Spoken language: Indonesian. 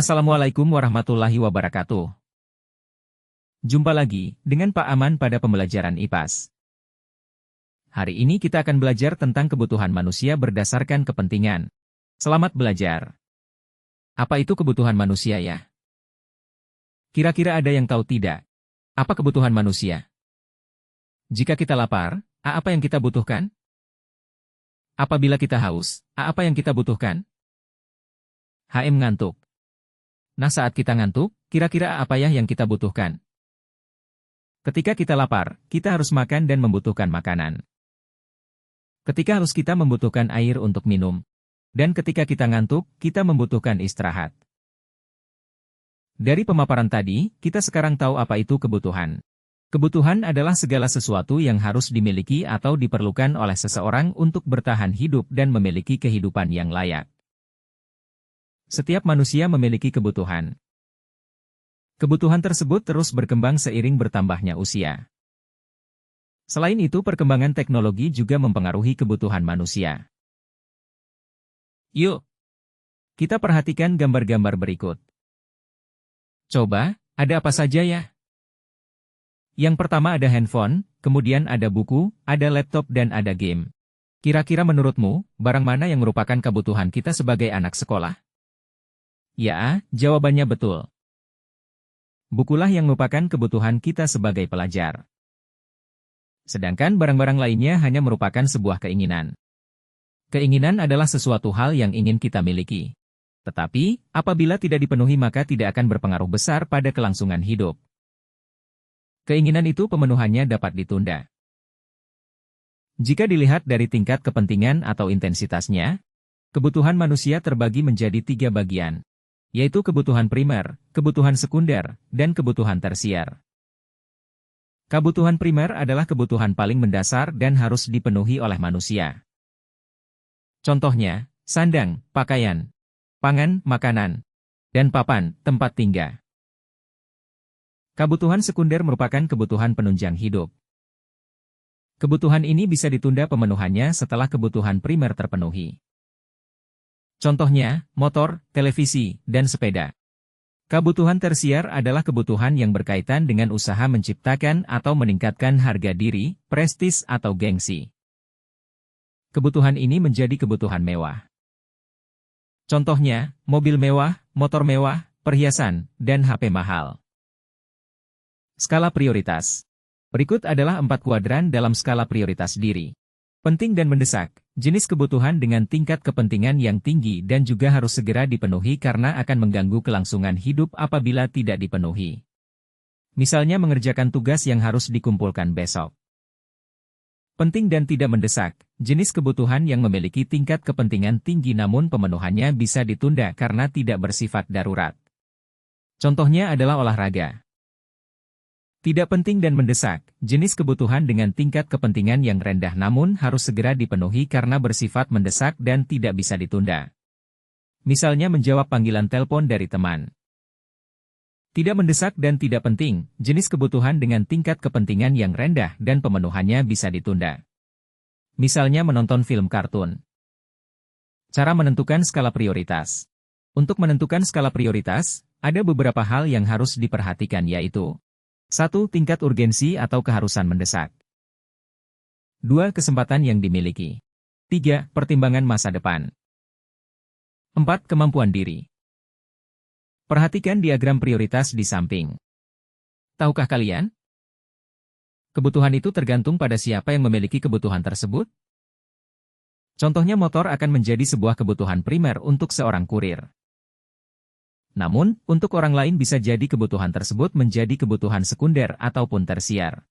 Assalamualaikum warahmatullahi wabarakatuh. Jumpa lagi dengan Pak Aman pada pembelajaran IPAS. Hari ini kita akan belajar tentang kebutuhan manusia berdasarkan kepentingan. Selamat belajar. Apa itu kebutuhan manusia ya? Kira-kira ada yang tahu tidak? Apa kebutuhan manusia? Jika kita lapar, apa yang kita butuhkan? Apabila kita haus, apa yang kita butuhkan? Ngantuk. Nah, saat kita ngantuk, kira-kira apa ya yang kita butuhkan? Ketika kita lapar, kita harus makan dan membutuhkan makanan. Ketika haus, kita membutuhkan air untuk minum. Dan ketika kita ngantuk, kita membutuhkan istirahat. Dari pemaparan tadi, kita sekarang tahu apa itu kebutuhan. Kebutuhan adalah segala sesuatu yang harus dimiliki atau diperlukan oleh seseorang untuk bertahan hidup dan memiliki kehidupan yang layak. Setiap manusia memiliki kebutuhan. Kebutuhan tersebut terus berkembang seiring bertambahnya usia. Selain itu, perkembangan teknologi juga mempengaruhi kebutuhan manusia. Yuk, kita perhatikan gambar-gambar berikut. Coba, ada apa saja ya? Yang pertama ada handphone, kemudian ada buku, ada laptop dan ada game. Kira-kira menurutmu, barang mana yang merupakan kebutuhan kita sebagai anak sekolah? Ya, jawabannya betul. Bukulah yang merupakan kebutuhan kita sebagai pelajar. Sedangkan barang-barang lainnya hanya merupakan sebuah keinginan. Keinginan adalah sesuatu hal yang ingin kita miliki. Tetapi, apabila tidak dipenuhi maka tidak akan berpengaruh besar pada kelangsungan hidup. Keinginan itu pemenuhannya dapat ditunda. Jika dilihat dari tingkat kepentingan atau intensitasnya, kebutuhan manusia terbagi menjadi 3 bagian, yaitu kebutuhan primer, kebutuhan sekunder, dan kebutuhan tersier. Kebutuhan primer adalah kebutuhan paling mendasar dan harus dipenuhi oleh manusia. Contohnya, sandang, pakaian, pangan, makanan, dan papan, tempat tinggal. Kebutuhan sekunder merupakan kebutuhan penunjang hidup. Kebutuhan ini bisa ditunda pemenuhannya setelah kebutuhan primer terpenuhi. Contohnya, motor, televisi, dan sepeda. Kebutuhan tersier adalah kebutuhan yang berkaitan dengan usaha menciptakan atau meningkatkan harga diri, prestis atau gengsi. Kebutuhan ini menjadi kebutuhan mewah. Contohnya, mobil mewah, motor mewah, perhiasan, dan HP mahal. Skala prioritas. Berikut adalah 4 kuadran dalam skala prioritas diri. Penting dan mendesak, jenis kebutuhan dengan tingkat kepentingan yang tinggi dan juga harus segera dipenuhi karena akan mengganggu kelangsungan hidup apabila tidak dipenuhi. Misalnya mengerjakan tugas yang harus dikumpulkan besok. Penting dan tidak mendesak, jenis kebutuhan yang memiliki tingkat kepentingan tinggi namun pemenuhannya bisa ditunda karena tidak bersifat darurat. Contohnya adalah olahraga. Tidak penting dan mendesak, jenis kebutuhan dengan tingkat kepentingan yang rendah namun harus segera dipenuhi karena bersifat mendesak dan tidak bisa ditunda. Misalnya menjawab panggilan telepon dari teman. Tidak mendesak dan tidak penting, jenis kebutuhan dengan tingkat kepentingan yang rendah dan pemenuhannya bisa ditunda. Misalnya menonton film kartun. Cara menentukan skala prioritas. Untuk menentukan skala prioritas, ada beberapa hal yang harus diperhatikan yaitu 1. Tingkat urgensi atau keharusan mendesak. 2. Kesempatan yang dimiliki. 3. Pertimbangan masa depan. 4. Kemampuan diri. Perhatikan diagram prioritas di samping. Tahukah kalian? Kebutuhan itu tergantung pada siapa yang memiliki kebutuhan tersebut. Contohnya motor akan menjadi sebuah kebutuhan primer untuk seorang kurir. Namun, untuk orang lain bisa jadi kebutuhan tersebut menjadi kebutuhan sekunder ataupun tersier.